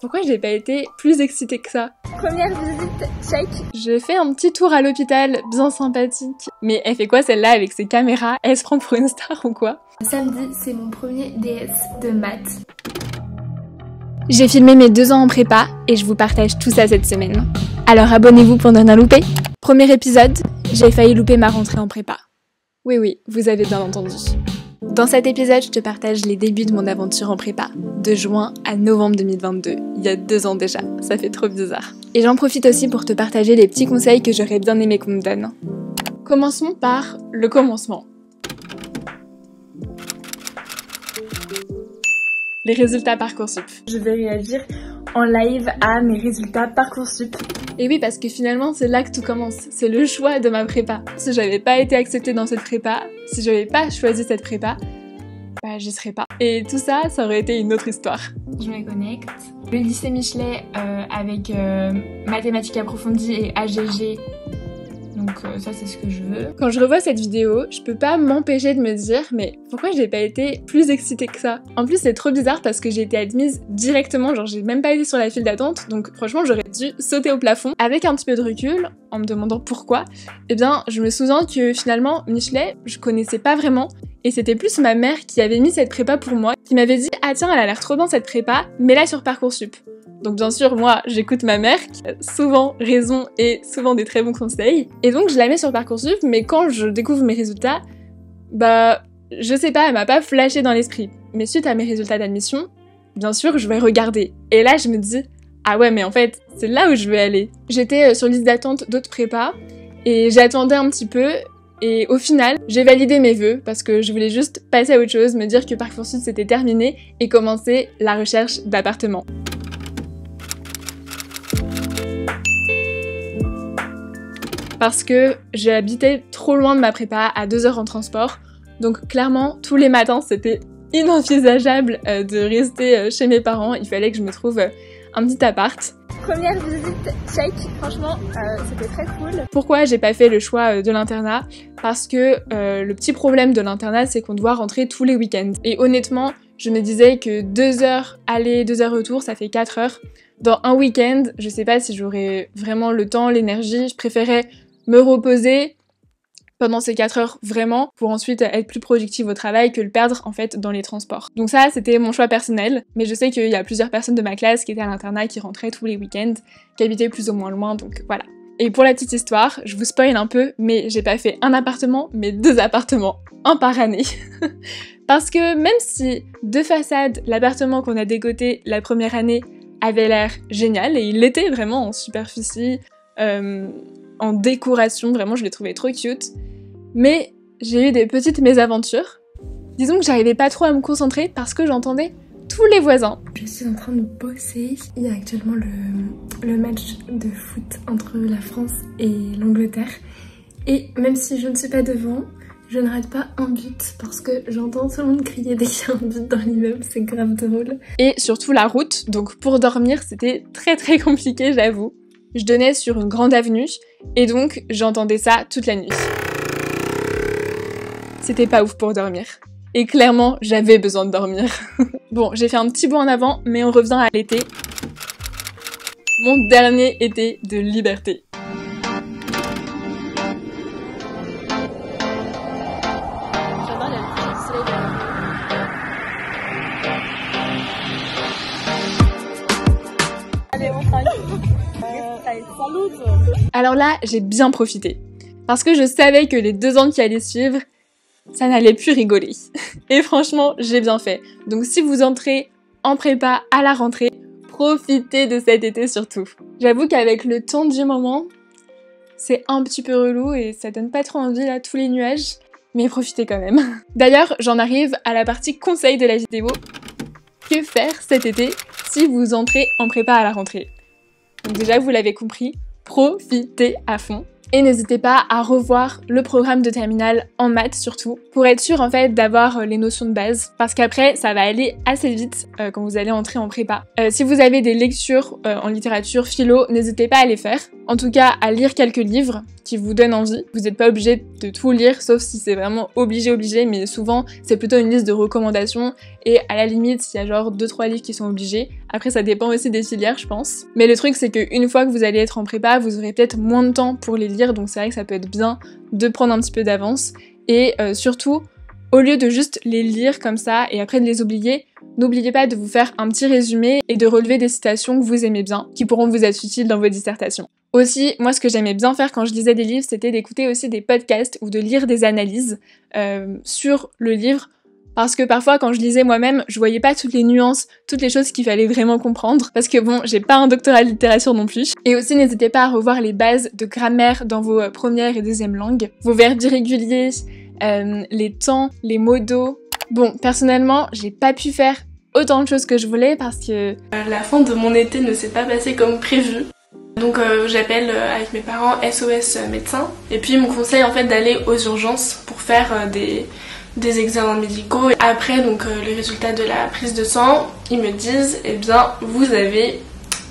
Pourquoi j'ai pas été plus excitée que ça? Première visite, check. J'ai fait un petit tour à l'hôpital, bien sympathique. Mais elle fait quoi celle-là avec ses caméras? Elle se prend pour une star ou quoi? Samedi, c'est mon premier DS de maths. J'ai filmé mes 2 ans en prépa et je vous partage tout ça cette semaine. Alors abonnez-vous pour ne rien louper. Premier épisode, j'ai failli louper ma rentrée en prépa. Oui, vous avez bien entendu. Dans cet épisode, je te partage les débuts de mon aventure en prépa, de juin à novembre 2022, il y a 2 ans déjà, ça fait trop bizarre. Et j'en profite aussi pour te partager les petits conseils que j'aurais bien aimé qu'on me donne. Commençons par le commencement. Les résultats Parcoursup. Je vais réagir en live à mes résultats Parcoursup. Et oui, parce que finalement, c'est là que tout commence. C'est le choix de ma prépa. Si j'avais pas été acceptée dans cette prépa, si j'avais pas choisi cette prépa, bah j'y serais pas. Et tout ça, ça aurait été une autre histoire. Je me connecte. Le lycée Michelet avec mathématiques approfondies et AGG. Donc ça c'est ce que je veux. Quand je revois cette vidéo, je peux pas m'empêcher de me dire mais pourquoi j'ai pas été plus excitée que ça? En plus c'est trop bizarre parce que j'ai été admise directement, genre j'ai même pas été sur la file d'attente, donc franchement j'aurais dû sauter au plafond. Avec un petit peu de recul, en me demandant pourquoi, eh bien je me souviens que finalement Michelet, je connaissais pas vraiment. Et c'était plus ma mère qui avait mis cette prépa pour moi, qui m'avait dit « Ah tiens, elle a l'air trop bien cette prépa, mets-la sur Parcoursup ». Donc bien sûr, moi, j'écoute ma mère, qui a souvent raison et souvent des très bons conseils. Et donc je la mets sur Parcoursup, mais quand je découvre mes résultats, bah, je sais pas, elle m'a pas flashé dans l'esprit. Mais suite à mes résultats d'admission, bien sûr, je vais regarder. Et là, je me dis « Ah ouais, mais en fait, c'est là où je veux aller ». J'étais sur liste d'attente d'autres prépas, et j'attendais un petit peu. Et au final, j'ai validé mes vœux parce que je voulais juste passer à autre chose, me dire que Parcoursup c'était terminé et commencer la recherche d'appartement. Parce que j'habitais trop loin de ma prépa, à 2 heures en transport, donc clairement tous les matins c'était inenvisageable de rester chez mes parents, il fallait que je me trouve un petit appart. Première visite, check, franchement c'était très cool. Pourquoi j'ai pas fait le choix de l'internat? Parce que le petit problème de l'internat c'est qu'on doit rentrer tous les week-ends. Et honnêtement, je me disais que 2 heures aller, 2 heures retour, ça fait 4 heures. Dans un week-end, je sais pas si j'aurais vraiment le temps, l'énergie, je préférais me reposer pendant ces 4 heures vraiment pour ensuite être plus productive au travail que le perdre en fait dans les transports. Donc ça c'était mon choix personnel, mais je sais qu'il y a plusieurs personnes de ma classe qui étaient à l'internat qui rentraient tous les week-ends, qui habitaient plus ou moins loin, donc voilà. Et pour la petite histoire, je vous spoil un peu, mais j'ai pas fait un appartement, mais 2 appartements, un par année. Parce que même si de façade, l'appartement qu'on a dégoté la première année avait l'air génial, et il l'était vraiment en superficie, en décoration, vraiment je l'ai trouvé trop cute, mais j'ai eu des petites mésaventures. Disons que j'arrivais pas trop à me concentrer parce que j'entendais tous les voisins. Je suis en train de bosser. Il y a actuellement le match de foot entre la France et l'Angleterre. Et même si je ne suis pas devant, je ne rate pas un but parce que j'entends tout le monde crier dès qu'il y a un but dans l'immeuble, c'est grave drôle. Et surtout la route, donc pour dormir c'était très compliqué j'avoue. Je donnais sur une grande avenue et donc j'entendais ça toute la nuit. C'était pas ouf pour dormir. Et clairement, j'avais besoin de dormir. Bon, j'ai fait un petit bond en avant, mais on revient à l'été. Mon dernier été de liberté. J'adore la lumière du soleil derrière. Allez, on travaille. Alors là, j'ai bien profité. Parce que je savais que les 2 ans qui allaient suivre, ça n'allait plus rigoler. Et franchement, j'ai bien fait. Donc si vous entrez en prépa à la rentrée, profitez de cet été surtout. J'avoue qu'avec le temps du moment, c'est un petit peu relou et ça donne pas trop envie là, tous les nuages. Mais profitez quand même. D'ailleurs, j'en arrive à la partie conseil de la vidéo. Que faire cet été si vous entrez en prépa à la rentrée? Donc déjà, vous l'avez compris, profitez à fond. Et n'hésitez pas à revoir le programme de terminale en maths surtout, pour être sûr en fait d'avoir les notions de base, parce qu'après ça va aller assez vite quand vous allez entrer en prépa. Si vous avez des lectures en littérature, philo, n'hésitez pas à les faire. en tout cas à lire quelques livres qui vous donnent envie. Vous n'êtes pas obligé de tout lire, sauf si c'est vraiment obligé, mais souvent c'est plutôt une liste de recommandations et à la limite il y a genre 2-3 livres qui sont obligés. Après ça dépend aussi des filières je pense. Mais le truc c'est qu'une fois que vous allez être en prépa, vous aurez peut-être moins de temps pour les lire, donc c'est vrai que ça peut être bien de prendre un petit peu d'avance. Et surtout, au lieu de juste les lire comme ça et après de les oublier, n'oubliez pas de vous faire un petit résumé et de relever des citations que vous aimez bien, qui pourront vous être utiles dans vos dissertations. Aussi, moi ce que j'aimais bien faire quand je lisais des livres, c'était d'écouter aussi des podcasts ou de lire des analyses sur le livre, parce que parfois quand je lisais moi-même, je voyais pas toutes les nuances, toutes les choses qu'il fallait vraiment comprendre, parce que bon, j'ai pas un doctorat de littérature non plus. Et aussi n'hésitez pas à revoir les bases de grammaire dans vos premières et deuxièmes langues, vos verbes irréguliers, les temps, les modaux. Bon, personnellement, j'ai pas pu faire autant de choses que je voulais parce que la fin de mon été ne s'est pas passée comme prévu. Donc j'appelle avec mes parents SOS médecin et puis ils me conseillent en fait d'aller aux urgences pour faire des examens médicaux. Et après donc les résultats de la prise de sang, ils me disent eh bien vous avez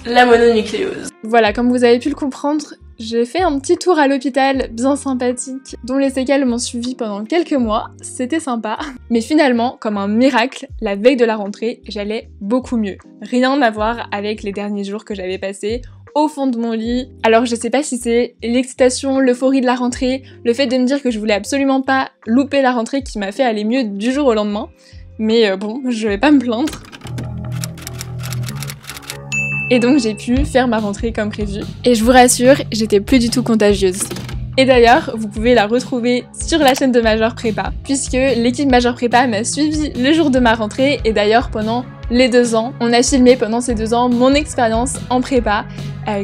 la mononucléose. Voilà, comme vous avez pu le comprendre, j'ai fait un petit tour à l'hôpital bien sympathique, dont les séquelles m'ont suivi pendant quelques mois, c'était sympa. Mais finalement, comme un miracle, la veille de la rentrée, j'allais beaucoup mieux. Rien à voir avec les derniers jours que j'avais passés au fond de mon lit. Alors je sais pas si c'est l'excitation, l'euphorie de la rentrée, le fait de me dire que je voulais absolument pas louper la rentrée qui m'a fait aller mieux du jour au lendemain, mais bon, je vais pas me plaindre. Et donc j'ai pu faire ma rentrée comme prévu. Et je vous rassure, j'étais plus du tout contagieuse. Et d'ailleurs, vous pouvez la retrouver sur la chaîne de Major Prépa, puisque l'équipe Major Prépa m'a suivi le jour de ma rentrée, et d'ailleurs pendant les 2 ans, on a filmé pendant ces 2 ans mon expérience en prépa,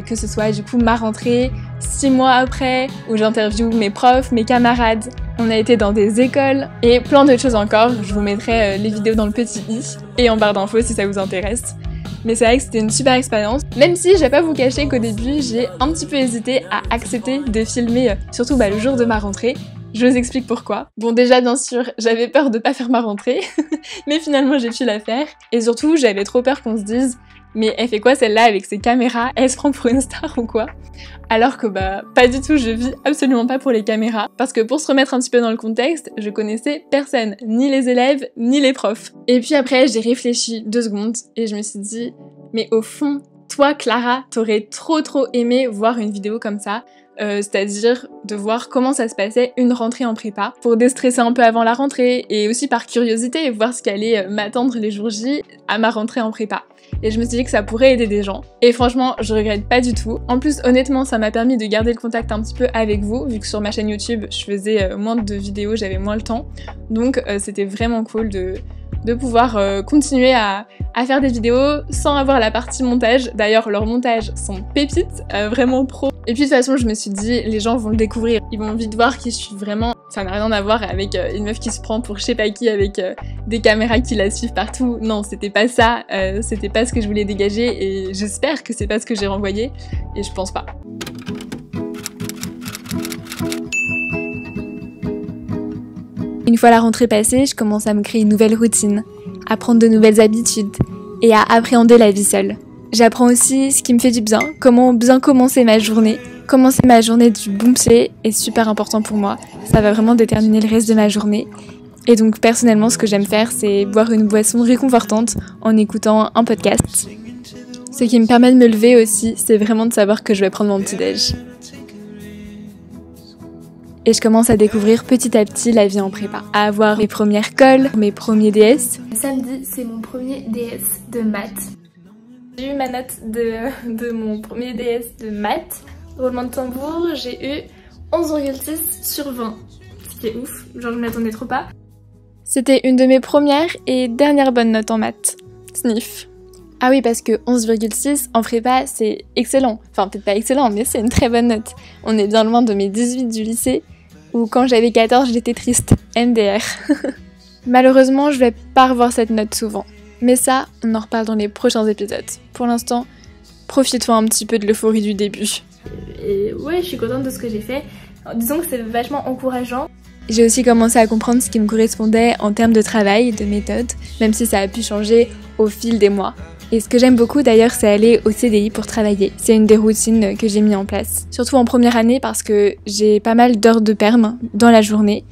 que ce soit du coup ma rentrée, 6 mois après, où j'interviewe mes profs, mes camarades, on a été dans des écoles, et plein d'autres choses encore. Je vous mettrai les vidéos dans le petit i, et en barre d'infos si ça vous intéresse. Mais c'est vrai que c'était une super expérience, même si je vais pas vous cacher qu'au début j'ai un petit peu hésité à accepter de filmer, surtout le jour de ma rentrée. Je vous explique pourquoi. Bon déjà bien sûr j'avais peur de pas faire ma rentrée, mais finalement j'ai pu la faire, et surtout j'avais trop peur qu'on se dise mais elle fait quoi celle-là avec ses caméras, elle se prend pour une star ou quoi? Alors que pas du tout, je vis absolument pas pour les caméras, parce que pour se remettre un petit peu dans le contexte, je connaissais personne, ni les élèves, ni les profs. Et puis après j'ai réfléchi 2 secondes, et je me suis dit, mais au fond, toi Clara, t'aurais trop aimé voir une vidéo comme ça, c'est-à-dire de voir comment ça se passait une rentrée en prépa, pour déstresser un peu avant la rentrée, et aussi par curiosité, voir ce qu'allait m'attendre les jours J à ma rentrée en prépa. Et je me suis dit que ça pourrait aider des gens. Et franchement, je regrette pas du tout. En plus, honnêtement, ça m'a permis de garder le contact un petit peu avec vous, vu que sur ma chaîne YouTube, je faisais moins de vidéos, j'avais moins le temps. Donc c'était vraiment cool de pouvoir continuer à faire des vidéos sans avoir la partie montage. D'ailleurs, leurs montages sont pépites, vraiment pro. Et puis de toute façon, je me suis dit, les gens vont le découvrir. Ils vont vite voir qui je suis vraiment. Ça n'a rien à voir avec une meuf qui se prend pour je sais pas qui avec des caméras qui la suivent partout. Non, c'était pas ça. C'était pas ce que je voulais dégager, et j'espère que c'est pas ce que j'ai renvoyé. Et je pense pas. Une fois la rentrée passée, je commence à me créer une nouvelle routine, à prendre de nouvelles habitudes et à appréhender la vie seule. J'apprends aussi ce qui me fait du bien, comment bien commencer ma journée. Commencer ma journée du bon pied est super important pour moi. Ça va vraiment déterminer le reste de ma journée. Et donc personnellement, ce que j'aime faire, c'est boire une boisson réconfortante en écoutant un podcast. Ce qui me permet de me lever aussi, c'est vraiment de savoir que je vais prendre mon petit-déj. Et je commence à découvrir petit à petit la vie en prépa. À avoir mes premières colles, mes premiers DS. Samedi, c'est mon premier DS de maths. J'ai eu ma note de mon premier DS de maths. Roulement de tambour, j'ai eu 11,6 sur 20. Ce qui est ouf, genre je m'y attendais trop pas. C'était une de mes premières et dernières bonnes notes en maths. Sniff. Ah oui, parce que 11,6 en prépa, c'est excellent. Enfin, peut-être pas excellent, mais c'est une très bonne note. On est bien loin de mes 18 du lycée, où quand j'avais 14, j'étais triste. MDR. Malheureusement, je vais pas revoir cette note souvent. Mais ça, on en reparle dans les prochains épisodes. Pour l'instant, profitons un petit peu de l'euphorie du début. Et ouais, je suis contente de ce que j'ai fait. Disons que c'est vachement encourageant. J'ai aussi commencé à comprendre ce qui me correspondait en termes de travail, de méthode, même si ça a pu changer au fil des mois. Et ce que j'aime beaucoup d'ailleurs, c'est aller au CDI pour travailler. C'est une des routines que j'ai mis en place. Surtout en première année parce que j'ai pas mal d'heures de perm dans la journée.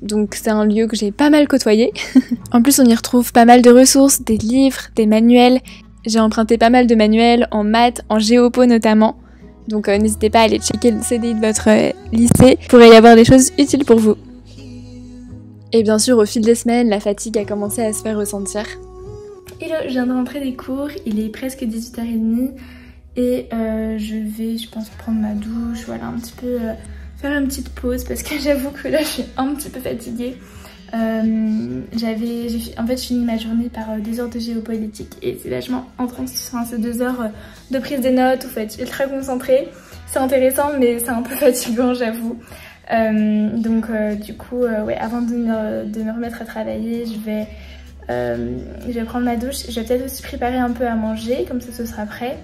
Donc c'est un lieu que j'ai pas mal côtoyé. En plus, on y retrouve pas mal de ressources, des livres, des manuels. J'ai emprunté pas mal de manuels en maths, en géopo notamment. Donc n'hésitez pas à aller checker le CDI de votre lycée. Il pourrait y avoir des choses utiles pour vous. Et bien sûr, au fil des semaines, la fatigue a commencé à se faire ressentir. Hello, je viens de rentrer des cours, il est presque 18h30 et je vais, je pense, prendre ma douche, voilà, un petit peu faire une petite pause parce que j'avoue que là je suis un petit peu fatiguée. En fait, je finis ma journée par 2 heures de géopolitique et c'est vachement intense, enfin, c'est 2 heures de prise des notes, en fait, ultra concentrée. C'est intéressant mais c'est un peu fatigant, j'avoue. Du coup, ouais, avant de me remettre à travailler, je vais prendre ma douche. Je vais peut-être aussi préparer un peu à manger, comme ça ce sera prêt.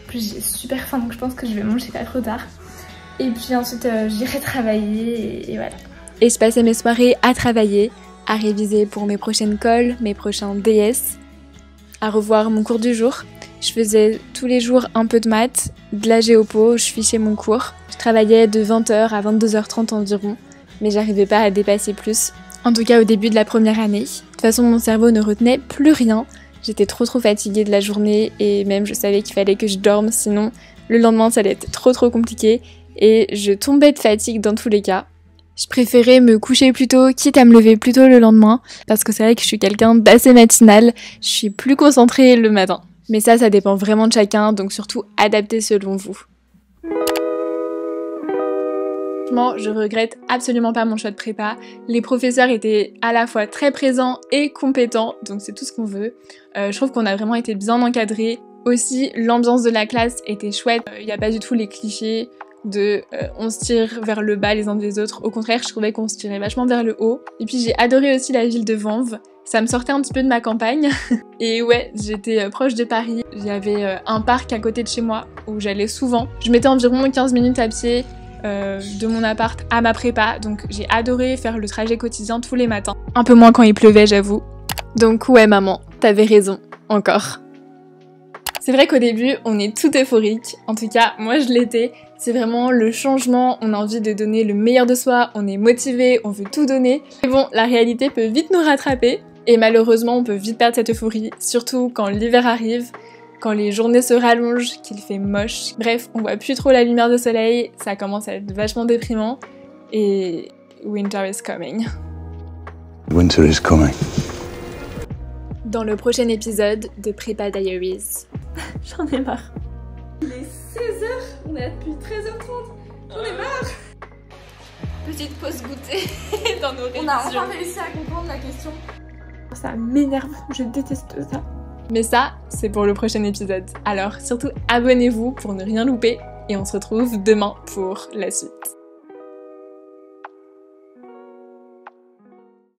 En plus j'ai super faim donc je pense que je vais manger pas trop tard. Et puis ensuite j'irai travailler et voilà. Et je passais mes soirées à travailler, à réviser pour mes prochaines colles, mes prochains DS, à revoir mon cours du jour. Je faisais tous les jours un peu de maths, de la géopo, je fichais mon cours. Je travaillais de 20h à 22h30 environ, mais j'arrivais pas à dépasser plus. En tout cas au début de la première année. De toute façon mon cerveau ne retenait plus rien. J'étais trop fatiguée de la journée et même je savais qu'il fallait que je dorme, sinon le lendemain ça allait être trop compliqué et je tombais de fatigue dans tous les cas. Je préférais me coucher plus tôt, quitte à me lever plus tôt le lendemain, parce que c'est vrai que je suis quelqu'un d'assez matinal, je suis plus concentrée le matin. Mais ça dépend vraiment de chacun, donc surtout adaptez selon vous. Je regrette absolument pas mon choix de prépa. Les professeurs étaient à la fois très présents et compétents, donc c'est tout ce qu'on veut. Je trouve qu'on a vraiment été bien encadrés. Aussi, l'ambiance de la classe était chouette. Il n'y a pas du tout les clichés de on se tire vers le bas les uns des autres. Au contraire, je trouvais qu'on se tirait vachement vers le haut. Et puis j'ai adoré aussi la ville de Vanves. Ça me sortait un petit peu de ma campagne. Et ouais, j'étais proche de Paris. Il y avait un parc à côté de chez moi où j'allais souvent. Je mettais environ 15 minutes à pied de mon appart à ma prépa, donc j'ai adoré faire le trajet quotidien tous les matins. Un peu moins quand il pleuvait, j'avoue. Donc ouais maman, t'avais raison, encore. C'est vrai qu'au début, on est tout euphorique, en tout cas moi je l'étais. C'est vraiment le changement, on a envie de donner le meilleur de soi, on est motivé, on veut tout donner. Mais bon, la réalité peut vite nous rattraper, et malheureusement on peut vite perdre cette euphorie, surtout quand l'hiver arrive. Quand les journées se rallongent, qu'il fait moche. Bref, on voit plus trop la lumière de soleil, ça commence à être vachement déprimant. Et winter is coming. Winter is coming. Dans le prochain épisode de Prépa Diaries. J'en ai marre. Il est 16h, on est là depuis 13h30. J'en ai marre. Petite pause goûter dans nos révisions. On a enfin réussi à comprendre la question. Ça m'énerve, je déteste ça. Mais ça, c'est pour le prochain épisode. Alors surtout abonnez-vous pour ne rien louper et on se retrouve demain pour la suite.